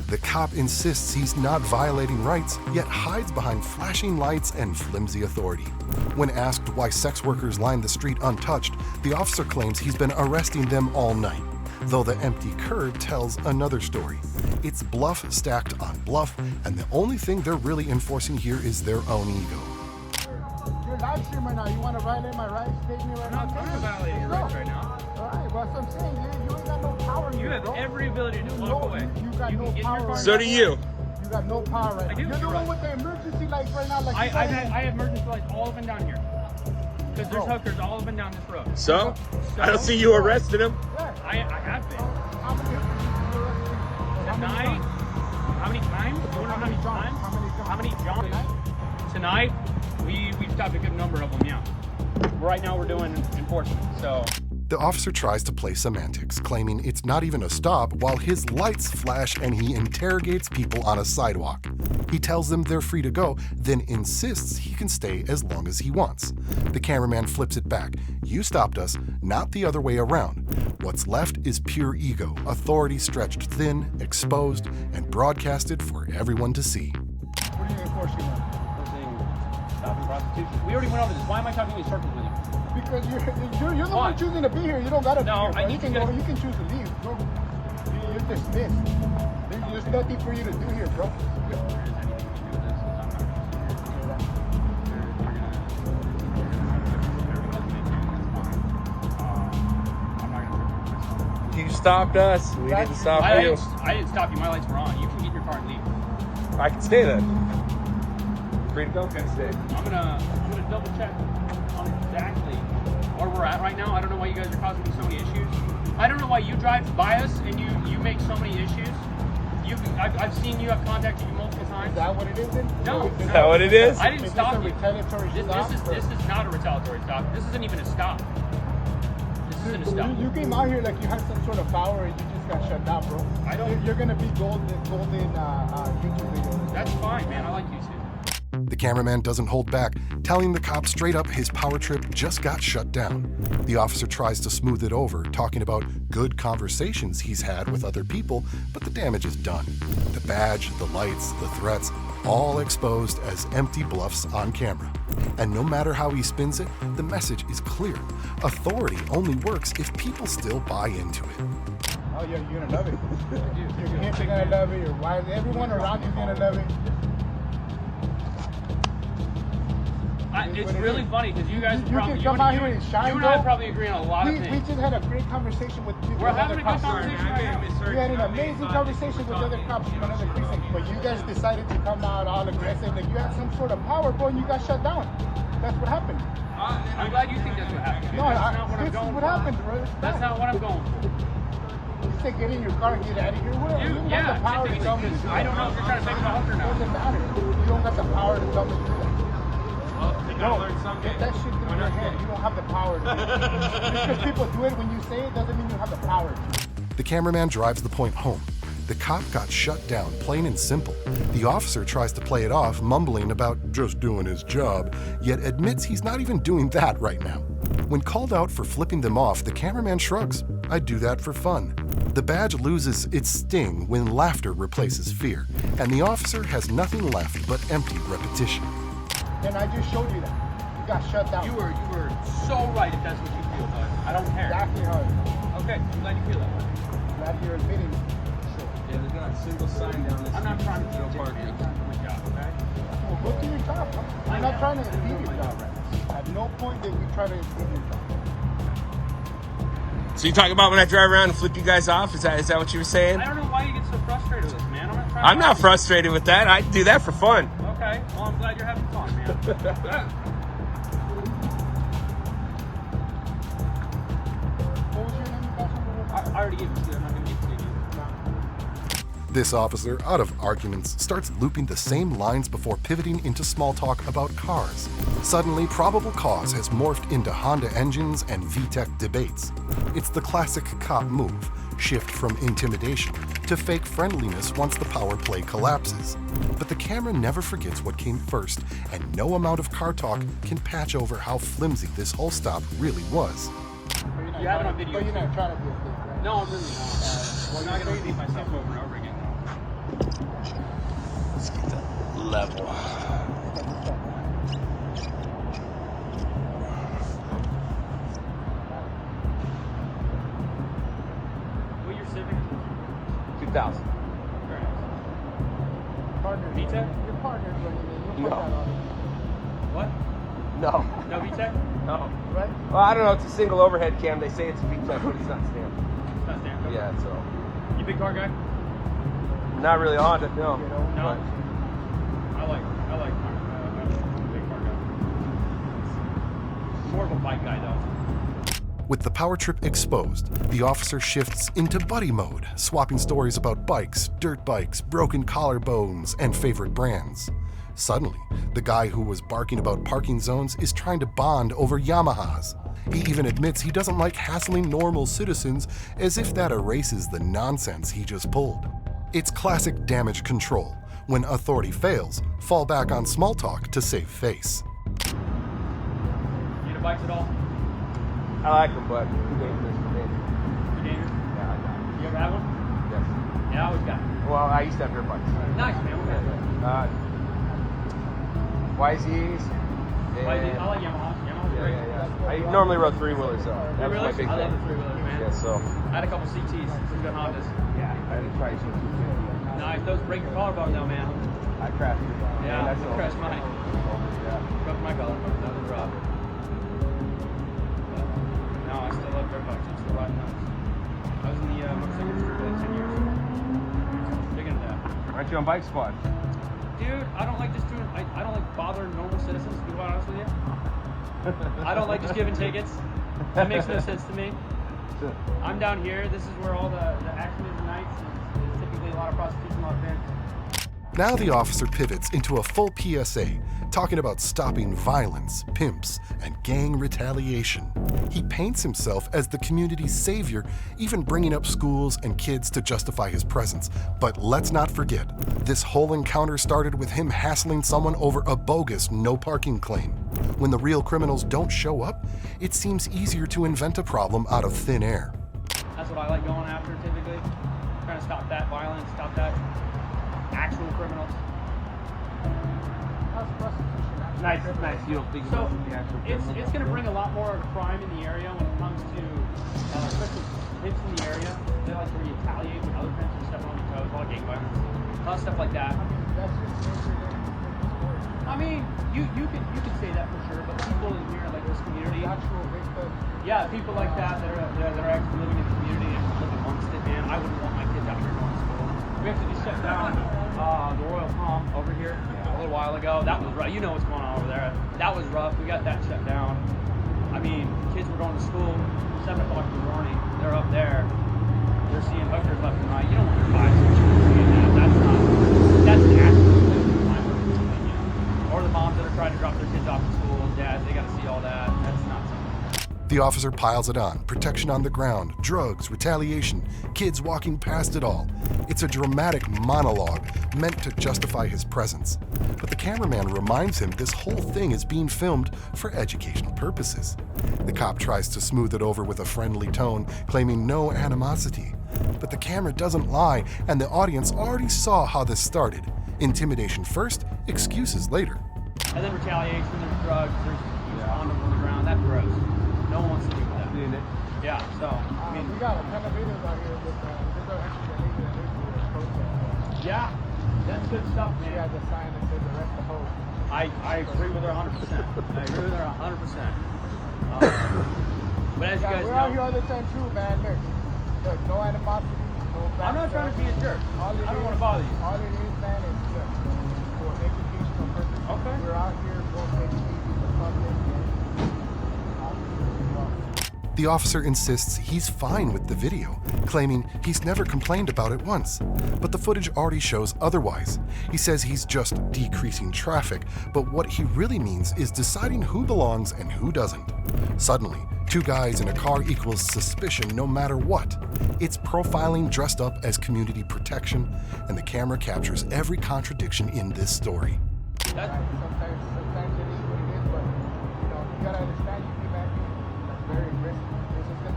S6: The cop insists he's not violating rights, yet hides behind flashing lights and flimsy authority. When asked why sex workers line the street untouched, the officer claims he's been arresting them all night, though the empty curb tells another story. It's bluff stacked on bluff, and the only thing they're really enforcing here is their own ego.
S4: You're live stream right now. You want to violate my rights? Take me right now.
S11: I'm not trying to violate your rights right now.
S4: Alright, well, that's what I'm saying. You ain't got no power.
S11: You have every ability to walk away.
S4: You got no power.
S10: So do you.
S4: You got no power right now. You're the one with the emergency lights right now. Like
S11: I have emergency lights all up and down here. Because there's hookers all up and down this road.
S10: So? I don't see you arrested him.
S11: I have been.
S4: How many hookers did you arrest?
S11: Tonight? How many times? You want to know how many times? How many jobs? Tonight, we've stopped a good number of them, yeah. Right now we're doing enforcement, so.
S6: The officer tries to play semantics, claiming it's not even a stop while his lights flash and he interrogates people on a sidewalk. He tells them they're free to go, then insists he can stay as long as he wants. The cameraman flips it back. You stopped us, not the other way around. What's left is pure ego, authority stretched thin, exposed, and broadcasted for everyone to see.
S4: What are you enforcing on?
S11: Stopping prostitution. We already went over this. Why am I talking in circles with you?
S4: Because you're the one choosing to be here. You don't gotta be here.
S11: I need to go.
S4: You can choose to leave, bro. You're dismissed. There's nothing for you to do here, bro.
S10: You stopped us. We didn't stop you.
S11: I didn't stop you. My lights were on. You can get in your car and leave.
S10: I can stay then. Free to go, can stay.
S11: I'm gonna double check on exactly where we're at right now. I don't know why you guys are causing me so many issues. I don't know why you drive by us and you make so many issues. I've seen you. I've contacted you multiple times.
S4: Is that what it is then?
S11: No.
S10: Is that what it is?
S11: I didn't stop you.
S4: Retaliatory stop?
S11: This is not a retaliatory stop. This isn't even a stop. This isn't a stop.
S4: You came out here like you had some sort of power and you just got shut down, bro.
S11: I don't.
S4: You're gonna be golden YouTube videos.
S11: That's fine, man. I like YouTube.
S6: The cameraman doesn't hold back, telling the cop straight up his power trip just got shut down. The officer tries to smooth it over, talking about good conversations he's had with other people, but the damage is done. The badge, the lights, the threats, all exposed as empty bluffs on camera. And no matter how he spins it, the message is clear. Authority only works if people still buy into it.
S4: Oh, yeah, you're gonna love it. Your kids are gonna love it. Your wife, everyone around you's gonna love it.
S11: It's really funny because you guys
S4: can come out here and shine.
S11: You and I probably agree on a lot of
S4: We
S11: things.
S4: just had a great conversation with people.
S11: We're having a good conversation right now.
S4: We had an amazing conversation with other cops from another precinct, but you guys decided to come out all aggressive. Like you had some sort of power, bro, and you got shut down. That's what happened.
S11: I'm glad you think that's what happened.
S4: No,
S11: that's not what I'm
S4: this
S11: going
S4: is what
S11: for.
S4: happened, bro.
S11: That's not what I'm going for.
S4: You said get in your car and get out of here. What? You don't got the power to tell me.
S11: I don't know if you're trying to make me a hooker now.
S4: It doesn't matter. You don't got the power to tell me to do that.
S10: No,
S4: get that shit through your head. You don't have the power to do it. Just because people do it when you say it doesn't mean you have the power to.
S6: The cameraman drives the point home. The cop got shut down, plain and simple. The officer tries to play it off, mumbling about just doing his job, yet admits he's not even doing that right now. When called out for flipping them off, the cameraman shrugs. I do that for fun. The badge loses its sting when laughter replaces fear, and the officer has nothing left but empty repetition.
S4: And I just showed you that. You got shut down.
S11: You were so right if that's what you feel, bud. I don't care.
S4: Exactly how it is.
S11: Okay, I'm glad you feel that way.
S4: Glad you're admitting it.
S2: Yeah, there's not a single sign down this.
S11: I'm not trying to change anything. I'm trying to do my job, okay?
S4: Well, go to your job, bro. I'm not trying to impede your job right now. At no point did we try to impede your job.
S10: So you talking about when I drive around and flip you guys off? Is that what you were saying?
S11: I don't know why you get so frustrated with this, man. I'm not
S10: I'm not frustrated with that. I do that for fun.
S11: Okay. Well, I'm glad you're having fun, man.
S12: What was your name?
S11: I already gave it to you. I'm not going to give it to you.
S6: This officer, out of arguments, starts looping the same lines before pivoting into small talk about cars. Suddenly, probable cause has morphed into Honda engines and VTEC debates. It's the classic cop move, shift from intimidation to fake friendliness once the power play collapses. But the camera never forgets what came first, and no amount of car talk can patch over how flimsy this whole stop really was.
S11: You have it on video.
S12: But you're not trying to be a fake, right?
S11: No, I'm really not. I'm not going to repeat myself over and over again.
S10: Let's get that level.
S11: What your Civic?
S10: 2000.
S11: Very nice.
S12: Partner.
S11: VTEC?
S12: Your partner, but you
S10: No.
S12: put that on.
S11: What?
S10: No.
S11: No VTEC?
S10: No.
S12: Right?
S10: Well, I don't know. It's a single overhead cam. They say it's a VTEC, but it's not stamped.
S11: It's not stamped.
S10: Yeah, so.
S11: You big car guy?
S10: Not really Honda, no.
S11: No. I like big car guy. More of a bike guy though.
S6: With the power trip exposed, the officer shifts into buddy mode, swapping stories about bikes, dirt bikes, broken collarbones, and favorite brands. Suddenly, the guy who was barking about parking zones is trying to bond over Yamahas. He even admits he doesn't like hassling normal citizens, as if that erases the nonsense he just pulled. It's classic damage control. When authority fails, fall back on small talk to save face.
S11: You into bikes at all?
S10: I like them, but too dangerous for me.
S11: Too dangerous?
S10: Yeah, I got it.
S11: You ever had one?
S10: Yes.
S11: Yeah, I always got it.
S10: Well, I used to have dirt bikes.
S11: Nice, man. What kind?
S10: YZs.
S11: I like Yamaha. Yamaha's
S10: Yeah,
S11: great.
S10: yeah. I normally rode three-wheelers, though. That was
S11: Really?
S10: my big
S11: I love the
S10: thing.
S11: three-wheelers, man.
S10: Yeah, so.
S11: I had a couple CTs, some good Hondas.
S10: Yeah, I didn't try to.
S11: Nice. Those break your collarbone though, man.
S10: I crashed it.
S11: Yeah,
S10: that's
S11: I crashed mine.
S10: Yeah.
S11: Broke my collarbone. That was rough. But, no, I still love dirt bikes. I'm still riding those. I was in the motorcycle industry for like 10 years. Big into that.
S10: Aren't you on Bike Squad?
S11: Dude, I don't like just doing, I don't like bothering normal citizens, to be quite honest with you. I don't like just giving tickets. That makes no sense to me. I'm down here. This is where all the action is tonight. It's typically a lot of prostitution, a lot of pimps.
S6: Now the officer pivots into a full PSA, talking about stopping violence, pimps, and gang retaliation. He paints himself as the community's savior, even bringing up schools and kids to justify his presence. But let's not forget, this whole encounter started with him hassling someone over a bogus no parking claim. When the real criminals don't show up, it seems easier to invent a problem out of thin air.
S11: That's what I like going after typically. Trying to stop that violence, stop that actual criminals.
S10: Nice. You don't think
S11: So
S10: about the actual
S11: it's going to bring a lot more crime in the area when it comes to especially pimps in the area. They like to retaliate when other pimps are stepping on your toes, a lot of gang violence, a lot of stuff like that. I mean, you can say that for sure, but people in here, like this community, yeah, people like that that are actually living in the community and live amongst it, man. I wouldn't want my kids out here going to school. We have to just shut down the Royal Palm over here a little while ago. That was rough. You know what's going on over there. That was rough. We got that shut down. I mean, kids were going to school 7 o'clock in the morning. They're up there. They're seeing hookers left and right. You don't want your 5, 6 years seeing that. That's an actual thing, in my personal opinion. Or the moms that are trying to drop their kids off at school. Dads, they got to see all that. That's not something.
S6: The officer piles it on, protection on the ground, drugs, retaliation, kids walking past it all. It's a dramatic monologue meant to justify his presence. But the cameraman reminds him this whole thing is being filmed for educational purposes. The cop tries to smooth it over with a friendly tone, claiming no animosity. But the camera doesn't lie, and the audience already saw how this started. Intimidation first, excuses later.
S11: And then retaliation, there's drugs, there's condoms on the ground. That's gross. No one wants to do that. Yeah, so, I mean.
S12: We got a ton of videos out here with
S11: yeah, that's good stuff, man.
S12: She has a sign that says arrest the host.
S11: I agree with her 100%. I agree with her 100%. But as you guys
S12: we're
S11: know.
S12: out here all the time too, man. Look, no animosity.
S11: I'm not trying to be a jerk. I don't want to bother you.
S12: All it is, man, is just for educational purposes.
S11: Okay.
S12: We're out here for educating the public.
S6: The officer insists he's fine with the video, claiming he's never complained about it once. But the footage already shows otherwise. He says he's just decreasing traffic, but what he really means is deciding who belongs and who doesn't. Suddenly, two guys in a car equals suspicion no matter what. It's profiling dressed up as community protection, and the camera captures every contradiction in this story.
S12: Sometimes it is what it is, but you gotta understand you keep acting that's very aggressive.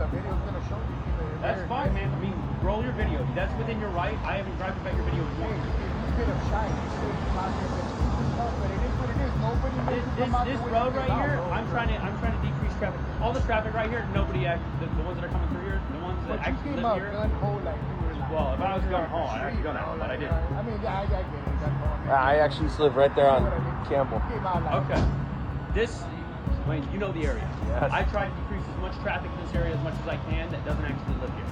S12: The video's gonna show you.
S11: That's fine, man. I mean, roll your video. That's within your right. I haven't tried to back your video before.
S12: You could have shine. You should come out here, but it is what it is. Nobody makes it come out
S11: This
S12: the way
S11: road
S12: it is
S11: right here,
S12: out,
S11: I'm trying to decrease traffic. All the traffic right here, nobody the ones that are coming through here, the ones that
S12: But you
S11: actually
S12: came
S11: live
S12: out
S11: here.
S12: gun hole like you were like.
S11: Well, if I was going home, I'd actually go now, but I didn't.
S12: I mean, yeah, I get it. Gun hole.
S13: I actually used to live right there on Campbell.
S12: You came out like.
S11: Okay. This, I mean, you know the area.
S13: Yes.
S11: I try to decrease as much traffic in this area as much as I can that doesn't actually live here.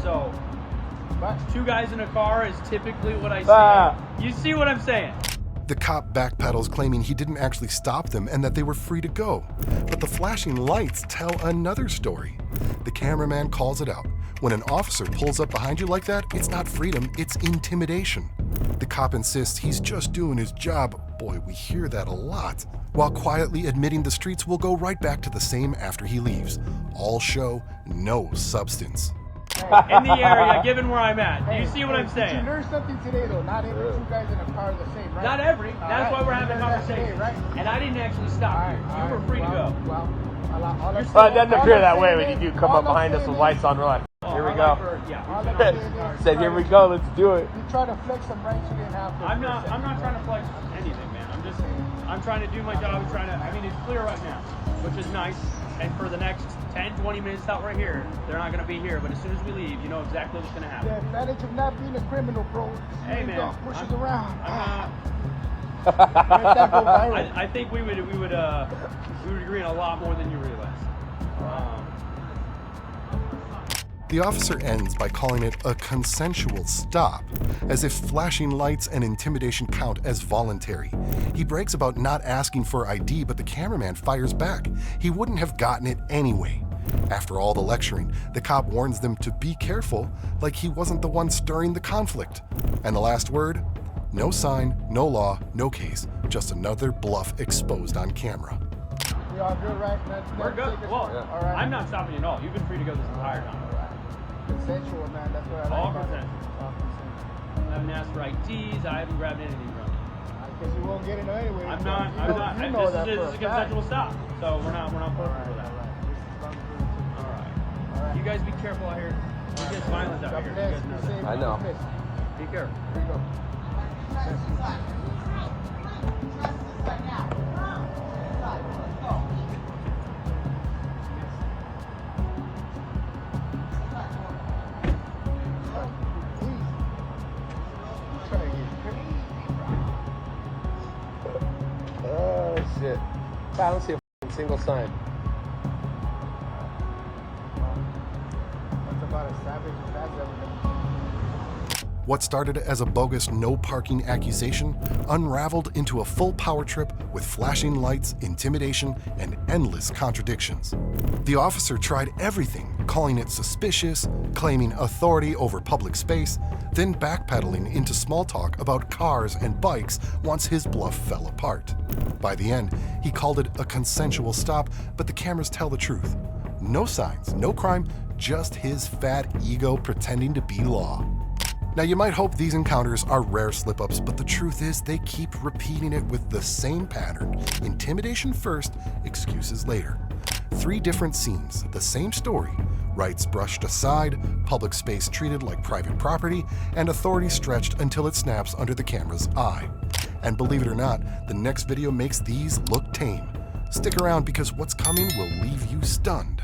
S11: So, two guys in a car is typically what I see. You see what I'm saying?
S6: The cop backpedals, claiming he didn't actually stop them and that they were free to go. But the flashing lights tell another story. The cameraman calls it out. When an officer pulls up behind you like that, it's not freedom, it's intimidation. The cop insists he's just doing his job. Boy, we hear that a lot. While quietly admitting the streets will go right back to the same after he leaves. All show, no substance.
S11: In the area, given where I'm at. Do you see what I'm saying?
S12: Did you learn something today, though? Not every two guys in a car are the same, right?
S11: Not every. That's why we're having a conversation.
S12: Today, right?
S11: And I didn't actually stop you. You were free to go.
S12: Well,
S13: It doesn't appear that way when you do come up behind us with lights on. Run. Here we go. Said, here we go. Let's do it.
S12: You try to flex some ranks you didn't have.
S11: I'm not trying to flex anything, man. I'm trying to do my job. I mean, it's clear right now, which is nice. And for the next 10, 20 minutes out right here, they're not going to be here. But as soon as we leave, you know exactly what's going to happen.
S12: The advantage of not being a criminal, bro.
S11: Hey, man.
S12: Pushes around.
S11: I'm
S12: Let that go
S11: not.
S12: viral.
S11: I think we would agree on a lot more than you realize.
S6: The officer ends by calling it a consensual stop, as if flashing lights and intimidation count as voluntary. He brags about not asking for ID, but the cameraman fires back. He wouldn't have gotten it anyway. After all the lecturing, the cop warns them to be careful, like he wasn't the one stirring the conflict. And the last word? No sign, no law, no case, just another bluff exposed on camera.
S12: We all good, right?
S11: We're good. Well,
S12: all right.
S11: I'm not stopping you at all. You've been free to go this entire time.
S12: Consensual, man. That's what I like.
S11: All
S12: about it.
S11: consensual.
S12: All consensual.
S11: I haven't asked for IDs. I haven't grabbed anything from you.
S12: I guess you won't get it anyway.
S11: I'm not. This is a consensual stop. So we're not pushing for that. All right. You guys be careful out here. There's violence out here. You guys know that.
S13: I know.
S11: Be careful.
S12: Here you go.
S13: Oh, shit. I don't see a single sign.
S12: That's about as savage as that's ever been.
S6: What started as a bogus no parking accusation unraveled into a full power trip with flashing lights, intimidation, and endless contradictions. The officer tried everything, calling it suspicious, claiming authority over public space, then backpedaling into small talk about cars and bikes once his bluff fell apart. By the end, he called it a consensual stop, but the cameras tell the truth. No signs, no crime, just his fat ego pretending to be law. Now, you might hope these encounters are rare slip-ups, but the truth is they keep repeating it with the same pattern. Intimidation first, excuses later. 3 different scenes, the same story. Rights brushed aside, public space treated like private property, and authority stretched until it snaps under the camera's eye. And believe it or not, the next video makes these look tame. Stick around because what's coming will leave you stunned.